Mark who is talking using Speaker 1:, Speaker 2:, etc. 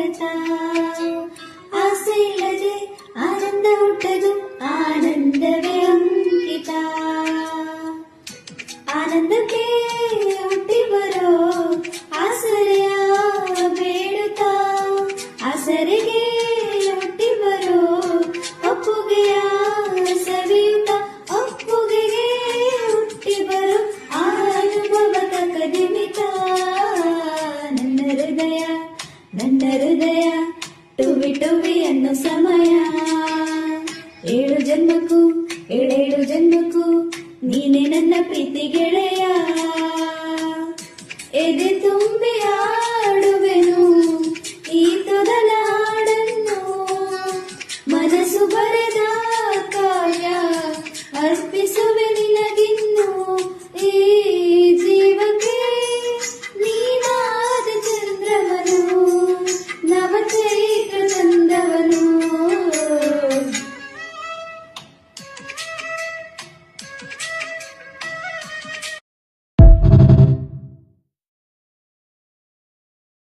Speaker 1: ಸ್ವಾಗತ. ಆಸೆ ಇಲ್ಲದೆ ಆನಂದ ಹುಟ್ಟದು, ಆನಂದವೇ ಅಂಕಿತ. ಆನಂದಕ್ಕೆ ಹುಟ್ಟಿ ಬರೋ ಆಸರೆಯ ಬೇಡುತ್ತಾ, ಆಸರೆಗೆ ಹುಟ್ಟಿ ಬರೋ ಒಪ್ಪುಗೆಯ ಸವಿಯುತ್ತ, ಒಪ್ಪುಗೆಗೆ ಹುಟ್ಟಿ ಬರೋ ಅನುಭವದ ಕದಿಮಿತ. ನನ್ನ ಹೃದಯ ಟುವಿ ಟುವಿ ಅನ್ನೋ ಸಮಯ. 7 ಜನ್ಮಕ್ಕೂ 7 ಜನ್ಮಕ್ಕೂ ನೀನೆ ನನ್ನ ಪ್ರೀತಿ ಗೆಳೆಯ. ಎದೆ ತುಂಬಿ ಹಾಡುವೆನು ಈ ತೊದಲ ಹಾಡನ್ನು, ಮನಸ್ಸು ಬರೆದ ಕಾವ್ಯ ಅರ್ಪಿಸುವೆ ನಿನಗೆ.